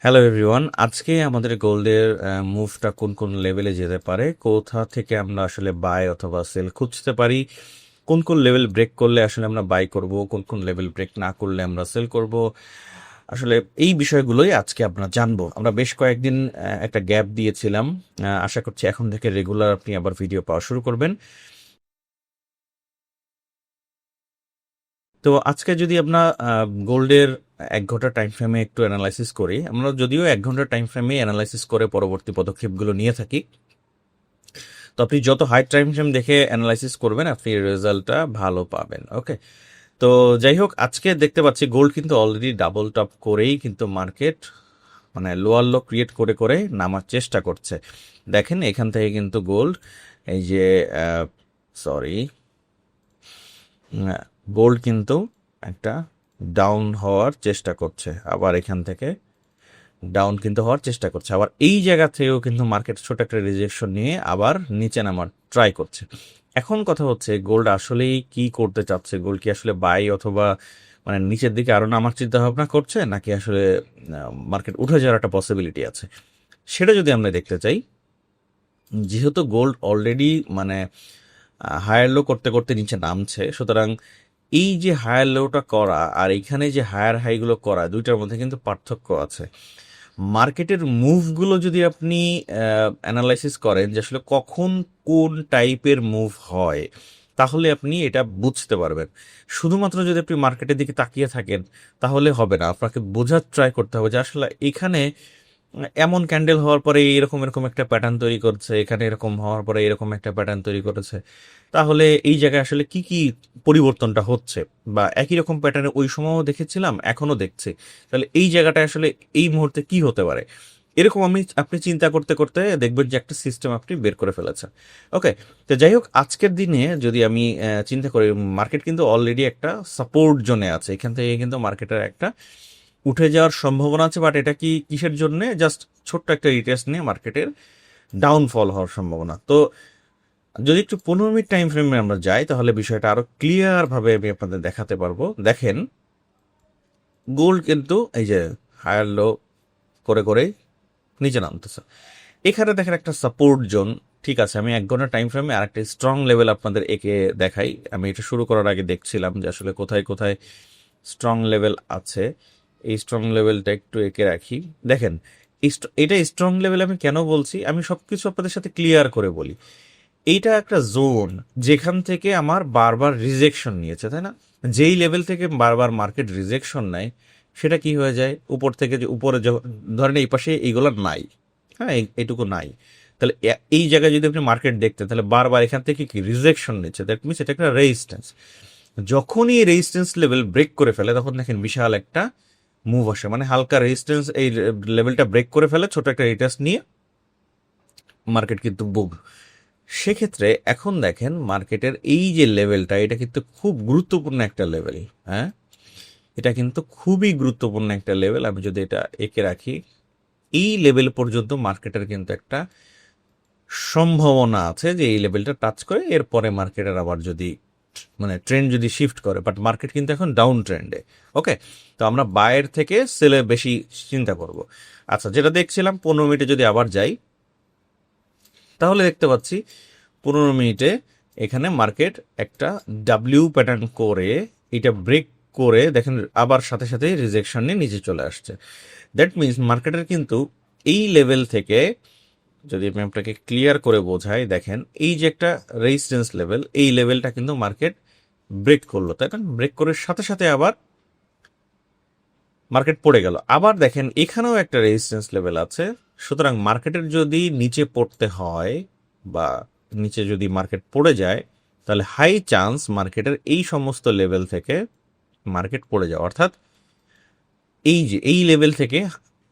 Hello everyone, আজকে আমাদের গোল্ডের মুভটা কোন কোন লেভেলে যেতে পারে, কোথা থেকে আমরা আসলে বাই অথবা সেল খুঁজতে পারি, কোন কোন লেভেল ব্রেক করলে আসলে আমরা বাই করব, কোন কোন লেভেল ব্রেক না করলে আমরা সেল করব। আসলে এই বিষয়গুলোই আজকে আমরা জানবো। আমরা বেশ কয়েকদিন একটা গ্যাপ দিয়েছিলাম। আশা করছি এখন থেকে রেগুলার আপনি আবার ভিডিও পাওয়া শুরু করবেন। তো আজকে যদি আমরা গোল্ডের 1 ঘন্টা টাইম ফ্রেমে একটু অ্যানালাইসিস করি, আমরা যদিও 1 ঘন্টা টাইম ফ্রেমে অ্যানালাইসিস করে পরবর্তী পদক্ষেপগুলো নিয়ে থাকি, তো আপনি যত হাই টাইম ফ্রেম দেখে অ্যানালাইসিস করবেন আপনি রেজাল্টটা ভালো পাবেন। ওকে, তো যাই হোক, আজকে দেখতে পাচ্ছি গোল্ড কিন্তু অলরেডি ডাবল টপ করেই কিন্তু মার্কেট মানে লোয়ার লো ক্রিয়েট করে করে নামার চেষ্টা করছে। দেখেন এখান থেকে কিন্তু গোল্ড এই যে সরি গোল্ড কিন্তু একটা ডাউন হওয়ার চেষ্টা করছে, আবার এখান থেকে ডাউন কিন্তু হওয়ার চেষ্টা করছে, আবার এই জায়গা থেকেও কিন্তু মার্কেট ছোট একটা রিজেকশন নিয়ে আবার নিচে নামার ট্রাই করছে। এখন কথা হচ্ছে গোল্ড আসলেই কি করতে চাচ্ছে, গোল্ড কি আসলে বাই অথবা মানে নিচের দিকে আরো নামার চিন্তা ভাবনা করছে, নাকি আসলে মার্কেট উঠে যাওয়ার একটা পসিবিলিটি আছে, সেটা যদি আমরা দেখতে চাই। যেহেতু গোল্ড অলরেডি মানে হায়ার লো করতে করতে নিচে নামছে, সুতরাং এই যে হায়ার লোটা করা আর এইখানে যে হায়ার হাইগুলো করা, দুইটার মধ্যে কিন্তু পার্থক্য আছে। মার্কেটের মুভগুলো যদি আপনি অ্যানালাইসিস করেন যে আসলে কখন কোন টাইপের মুভ হয়, তাহলে আপনি এটা বুঝতে পারবেন। শুধুমাত্র যদি আপনি মার্কেটের দিকে তাকিয়ে থাকেন তাহলে হবে না, আপনাকে বোঝার ট্রাই করতে হবে যে আসলে এখানে এমন ক্যান্ডেল হওয়ার পরে এরকম এরকম একটা প্যাটার্ন তৈরি করছে, এখানে এরকম হওয়ার পরে এরকম একটা প্যাটার্ন তৈরি করেছে। তাহলে এই জায়গায় আসলে কি কি পরিবর্তনটা হচ্ছে, বা একই রকম প্যাটার্নে ওই সময়ও দেখেছিলাম এখনো দেখছি, তাহলে এই জায়গাটা আসলে এই মুহূর্তে কি হতে পারে, এরকম আপনি চিন্তা করতে করতে দেখবেন যে একটা সিস্টেম আপনি বের করে ফেলেছেন। ওকে, তো যাই হোক, আজকের দিনে যদি আমি চিন্তা করি, মার্কেট কিন্তু অলরেডি একটা সাপোর্ট জোনে আছে, এখান থেকে কিন্তু মার্কেটের একটা উঠে যাওয়ার সম্ভাবনা আছে, বাট এটা কি কিসের জন্য, জাস্ট ছোট্ট একটা রিটেস্ট নিয়ে মার্কেটের ডাউনফল হওয়ার সম্ভাবনা। তো যদি একটু 15 মিনিট টাইম ফ্রেমে আমরা যাই তাহলে বিষয়টা আরো ক্লিয়ার ভাবে আমি আপনাদের দেখাতে পারবো। দেখেন গোল্ড কিন্তু এই যে হায়ার লো করে করে নিচে নামতেছে, এখানে দেখেন একটা সাপোর্ট জোন। ঠিক আছে, আমি 1 ঘন্টা টাইম ফ্রেমে আর একটা স্ট্রং লেভেল আপনাদের এঁকে দেখাই। আমি এটা শুরু করার আগে দেখছিলাম যে আসলে কোথায় কোথায় স্ট্রং লেভেল আছে, এই স্ট্রং লেভেলটা একটু এঁকে রাখি। দেখেন এটা স্ট্রং লেভেল আমি কেন বলছি, আমি সবকিছু আপনাদের সাথে ক্লিয়ার করে বলি। এইটা একটা জোন যেখান থেকে আমার বারবার রিজেকশন নিয়েছে, তাই না? যেই লেভেল থেকে বারবার মার্কেট রিজেকশন নেয় সেটা কি হয়ে যায়, উপর থেকে যে উপরে ধরেন এই পাশে এইগুলো নাই, হ্যাঁ এইটুকু নাই, তাহলে এই জায়গায় যদি আপনি মার্কেট দেখতেন তাহলে বারবার এখান থেকে কি রিজেকশন নিচ্ছে, দ্যাট মিনস এটা একটা রেজিস্ট্যান্স। যখনই এই রেজিস্ট্যান্স লেভেল ব্রেক করে ফেলে তখন দেখেন বিশাল একটা মুভ আসে, মানে হালকা রেজিস্ট্যান্স এই লেভেলটা ব্রেক করে ফেলে, ছোট একটা রিটার্স নিয়ে মার্কেট কিন্তু বুম। সেক্ষেত্রে এখন দেখেন মার্কেটের এই যে লেভেলটা, এটা কিন্তু খুব গুরুত্বপূর্ণ একটা লেভেল। হ্যাঁ, এটা কিন্তু খুবই গুরুত্বপূর্ণ একটা লেভেল। আমি যদি এটা এঁকে রাখি, এই লেভেল পর্যন্ত মার্কেটের কিন্তু একটা সম্ভাবনা আছে যে এই লেভেলটা টাচ করে এরপরে মার্কেটের আবার যদি মানে ট্রেন্ড যদি শিফট করে, বাট মার্কেট কিন্তু এখন ডাউন ট্রেন্ডে। ওকে, তো আমরা বায়ের থেকে সেলে বেশি চিন্তা করব। আচ্ছা, যেটা দেখছিলাম 15 মিনিটে যদি আবার যাই তাহলে দেখতে পাচ্ছি 15 মিনিটে এখানে মার্কেট একটা ডাব্লিউ প্যাটার্ন করে এটা ব্রেক করে দেখেন আবার সাথে সাথে রিজেকশন নিয়ে নিচে চলে আসছে। দ্যাট মিনস মার্কেটের কিন্তু এই লেভেল থেকে, যদি আমি আপনাকে ক্লিয়ার করে বোঝাই, দেখেন এই যে একটা রেজিস্ট্যান্স লেভেল, এই লেভেলটা কিন্তু মার্কেট ব্রেক করলো, তাই না? ব্রেক করার সাথে সাথে আবার মার্কেট পড়ে গেল। আবার দেখেন এখানেও একটা রেজিস্ট্যান্স লেভেল আছে, সুতরাং মার্কেটের যদি নিচে পড়তে হয় বা নিচে যদি মার্কেট পড়ে যায় তাহলে হাই চান্স মার্কেটের এই সমস্ত লেভেল থেকে মার্কেট পড়ে যাওয়া, অর্থাৎ এই যে এই লেভেল থেকে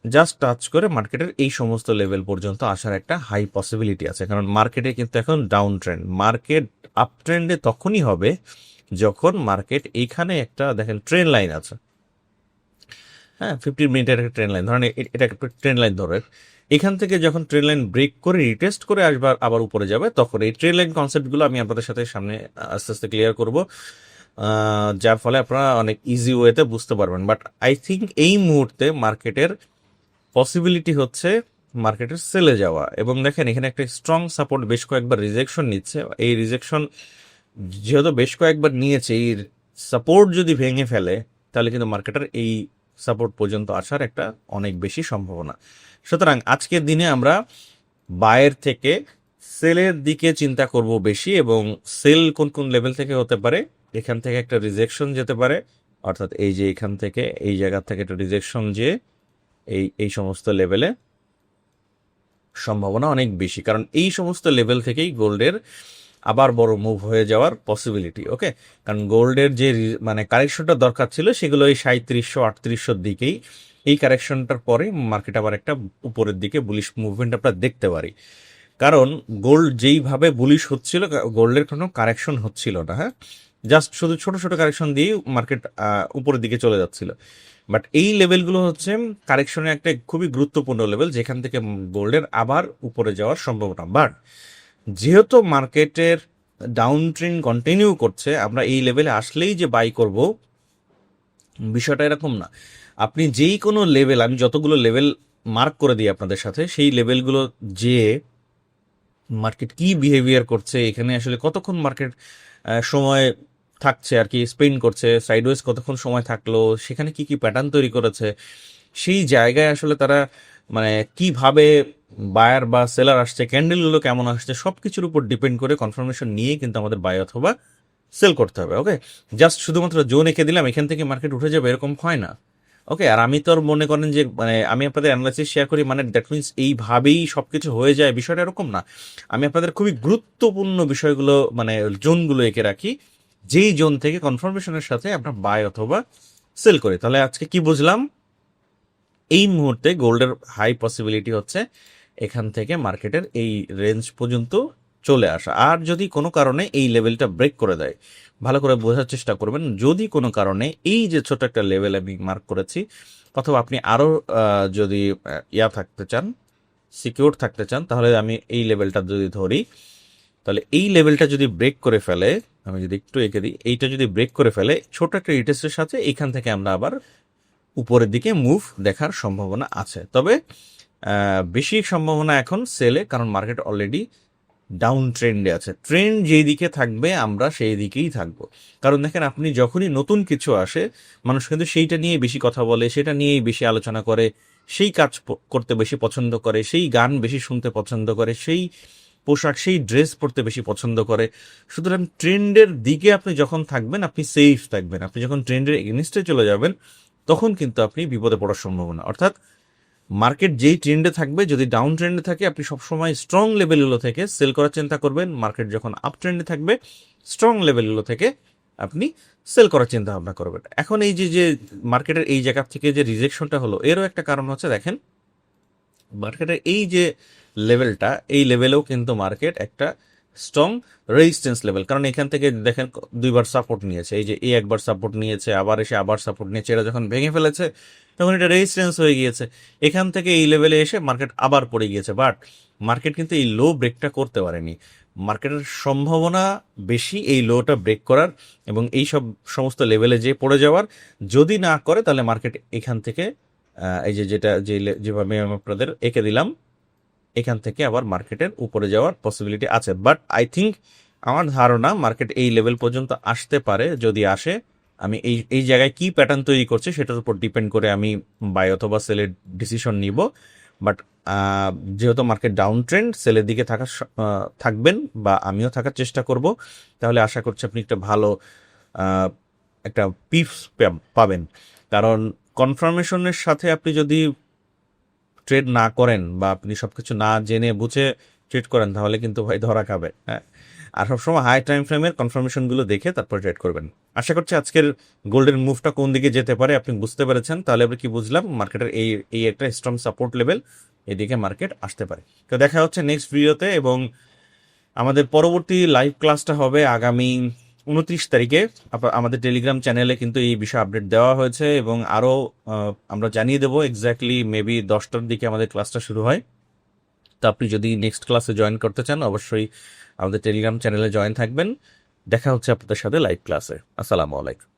জাস্ট টাচ করে মার্কেটের এই সমস্ত লেভেল পর্যন্ত আসার একটা হাই পসিবিলিটি আছে, কারণ মার্কেটে কিন্তু এখন ডাউন ট্রেন্ড। মার্কেট আপ ট্রেন্ডে তখনই হবে যখন মার্কেট এইখানে একটা দেখেন ট্রেন লাইন আছে, হ্যাঁ 15 মিনিটের একটা ট্রেন লাইন ধরেন, এটা একটা ট্রেন লাইন ধরে এখান থেকে যখন ট্রেন লাইন ব্রেক করে রিটেস্ট করে আসবার আবার উপরে যাবে, তখন এই ট্রেন লাইন কনসেপ্টগুলো আমি আপনাদের সাথে সামনে আস্তে আস্তে ক্লিয়ার করব, যার ফলে আপনারা অনেক ইজি ওয়েতে বুঝতে পারবেন। বাট আই থিঙ্ক এই মুহূর্তে মার্কেটের পসিবিলিটি হচ্ছে মার্কেটের সেলে যাওয়া। এবং দেখেন এখানে একটা স্ট্রং সাপোর্ট বেশ কয়েকবার রিজেকশন নিচ্ছে। এই রিজেকশন যেহেতু বেশ কয়েকবার নিয়েছে, এই সাপোর্ট যদি ভেঙে ফেলে তাহলে কিন্তু মার্কেটের এই সাপোর্ট পর্যন্ত আসার একটা অনেক বেশি সম্ভাবনা। সুতরাং আজকের দিনে আমরা বায়ের থেকে সেলের দিকে চিন্তা করব বেশি, এবং সেল কোন কোন লেভেল থেকে হতে পারে। এখান থেকে একটা রিজেকশন যেতে পারে, অর্থাৎ এই যে এখান থেকে এই জায়গা থেকে একটা রিজেকশন যে এই সমস্ত লেভেলে সম্ভাবনা অনেক বেশি, কারণ এই সমস্ত লেভেল থেকেই গোল্ডের আবার বড় মুভ হয়ে যাওয়ার পসিবিলিটি। ওকে, কারণ গোল্ডের যে মানে কারেকশনটা দরকার ছিল সেগুলো এই 3700-3800 দিকেই। এই কারেকশনটার পরে মার্কেট আবার একটা উপরের দিকে বুলিশ মুভমেন্ট আমরা দেখতে পারি, কারণ গোল্ড যেইভাবে বুলিশ হচ্ছিল, গোল্ডের কোনো কারেকশন হচ্ছিল না। হ্যাঁ, জাস্ট শুধু ছোট ছোট কারেকশন দিয়ে মার্কেট উপরের দিকে চলে যাচ্ছিল। বাট এই লেভেলগুলো হচ্ছে কারেকশনের একটা খুবই গুরুত্বপূর্ণ লেভেল, যেখান থেকে গোল্ডের আবার উপরে যাওয়ার সম্ভাবনা। বাট যেহেতু মার্কেটের ডাউন ট্রেন্ড কন্টিনিউ করছে, আমরা এই লেভেলে আসলেই যে বাই করব বিষয়টা এরকম না। আপনি যেই কোনো লেভেল, আমি যতগুলো লেভেল মার্ক করে দিই আপনাদের সাথে, সেই লেভেলগুলো যে মার্কেট কি বিহেভিয়ার করছে, এখানে আসলে কতক্ষণ মার্কেট সময় থাকছে আর কি, স্পেন্ড করছে, সাইডওয়েজ কতক্ষণ সময় থাকলো, সেখানে কি কি প্যাটার্ন তৈরি করেছে, সেই জায়গায় আসলে তারা মানে কিভাবে বায়ার বা সেলার আসছে, ক্যান্ডেলগুলো কেমন আসছে, সব কিছুর উপর ডিপেন্ড করে কনফার্মেশন নিয়ে কিন্তু আমাদের বাই অথবা সেল করতে হবে। ওকে, জাস্ট শুধুমাত্র জোন এঁকে দিলাম এখান থেকে মার্কেট উঠে যাবে এরকম হয় না। ওকে, আর আমি তো আর মনে করেন যে মানে আমি আপনাদের অ্যানালাইসিস শেয়ার করি মানে দ্যাট মিনস এইভাবেই সবকিছু হয়ে যায়, বিষয়টা এরকম না। আমি আপনাদের খুবই গুরুত্বপূর্ণ বিষয়গুলো মানে জোনগুলো এঁকে রাখি, যেই জোন থেকে কনফার্মেশনের সাথে আমরা বাই অথবা সেল করি। তাহলে আজকে কি বুঝলাম? এই মুহূর্তে গোল্ডের হাই পসিবিলিটি হচ্ছে এখান থেকে মার্কেটের এই রেঞ্জ পর্যন্ত চলে আসা। আর যদি কোনো কারণে এই লেভেলটা ব্রেক করে দেয়, ভালো করে বোঝার চেষ্টা করবেন। যদি কোনো কারণে এই যে ছোট একটা লেভেল আমি মার্ক করেছি, অথবা আপনি আরও যদি থাকতে চান, সিকিউর থাকতে চান, তাহলে আমি এই লেভেলটা যদি ধরি, তাহলে এই লেভেলটা যদি ব্রেক করে ফেলে, আমি যদি একটু এঁকে দিই, এইটা যদি ব্রেক করে ফেলে ছোট একটা রিটেস্টের সাথে, এখান থেকে আমরা আবার উপরের দিকে মুভ দেখার সম্ভাবনা আছে। তবে বেশি সম্ভাবনা এখন সেলে, কারণ মার্কেট অলরেডি ডাউন ট্রেন্ডে আছে। ট্রেন্ড যেই দিকে থাকবে আমরা সেই দিকেই থাকবো। কারণ দেখেন, আপনি যখনই নতুন কিছু আসে, মানুষ কিন্তু সেইটা নিয়ে বেশি কথা বলে, সেটা নিয়েই বেশি আলোচনা করে, সেই কাজ করতে বেশি পছন্দ করে, সেই গান বেশি শুনতে পছন্দ করে, সেই পোশাক, সেই ড্রেস পরতে বেশি পছন্দ করে। সুতরাং ট্রেন্ডের দিকে আপনি যখন থাকবেন আপনি সেফ থাকবেন। আপনি যখন ট্রেন্ডের এগেনিস্টে চলে যাবেন তখন কিন্তু আপনি বিপদে পড়ার সম্ভাবনা। অর্থাৎ মার্কেট যেই ট্রেন্ডে থাকবে, যদি ডাউন ট্রেন্ডে থাকে আপনি সবসময় স্ট্রং লেভেলগুলো থেকে সেল করার চিন্তা করবেন। মার্কেট যখন আপ ট্রেন্ডে থাকবে স্ট্রং লেভেলগুলো থেকে আপনি সেল করার চিন্তা ভাবনা করবেন। এখন এই যে মার্কেটের এই জায়গা থেকে যে রিজেকশনটা হলো, এরও একটা কারণ হচ্ছে দেখেন মার্কেটের এই যে লেভেলটা, এই লেভেলেও কিন্তু মার্কেট একটা স্ট্রং রেজিস্ট্যান্স লেভেল, কারণ এখান থেকে দেখেন দুইবার সাপোর্ট নিয়েছে। এই যে একবার সাপোর্ট নিয়েছে, আবার এসে আবার সাপোর্ট নিয়েছে, এটা যখন ভেঙে ফেলেছে তখন এটা রেজিস্ট্যান্স হয়ে গিয়েছে। এখান থেকে এই লেভেলে এসে মার্কেট আবার পড়ে গিয়েছে, বাট মার্কেট কিন্তু এই লো ব্রেকটা করতে পারেনি। মার্কেটের সম্ভাবনা বেশি এই লোটা ব্রেক করার এবং এই সমস্ত লেভেলে যে পড়ে যাওয়ার। যদি না করে তাহলে মার্কেট এখান থেকে এই যেভাবে আমি আপনাদের এঁকে দিলাম, এখান থেকে আবার মার্কেটের উপরে যাওয়ার পসিবিলিটি আছে। বাট আই থিঙ্ক, আমার ধারণা মার্কেট এই লেভেল পর্যন্ত আসতে পারে। যদি আসে, আমি এই জায়গায় কি প্যাটার্ন তৈরি করছে সেটার উপর ডিপেন্ড করে আমি বাই অথবা সেলের ডিসিশন নিব। বাট যেহেতু মার্কেট ডাউন ট্রেন্ড, সেলের দিকে থাকবেন বা আমিও থাকার চেষ্টা করব, তাহলে আশা করছি আপনি একটা ভালো একটা পিপস পাবেন। কারণ কনফার্মেশনের সাথে আপনি যদি ট্রেড না করেন বা আপনি সবকিছু না জেনে বুঝে ট্রেড করেন, তাহলে কিন্তু ভাই ধরা খাবে। হ্যাঁ, আর সবসময় হাই টাইম ফ্রেমের কনফার্মেশনগুলো দেখে তারপর ট্রেড করবেন। আশা করছি আজকের গোল্ডেন মুভটা কোন দিকে যেতে পারে আপনি বুঝতে পেরেছেন। তাহলে আমরা কি বুঝলাম, মার্কেটের এই একটা স্ট্রং সাপোর্ট লেভেল, এদিকে মার্কেট আসতে পারে। তো দেখা হচ্ছে নেক্সট ভিডিওতে, এবং আমাদের পরবর্তী লাইভ ক্লাসটা হবে আগামী 29 তারিখে। আমাদের টেলিগ্রাম চ্যানেলে কিন্তু এই বিষয়ে আপডেট দেওয়া হয়েছে, এবং আরও আমরা জানিয়ে দেবো এক্স্যাক্টলি মেবি 10টার দিকে আমাদের ক্লাসটা শুরু হয়। তো আপনি যদি নেক্সট ক্লাসে জয়েন করতে চান অবশ্যই আমাদের টেলিগ্রাম চ্যানেলে জয়েন থাকবেন। দেখা হচ্ছে আপনাদের সাথে লাইভ ক্লাসে। আসসালামু আলাইকুম।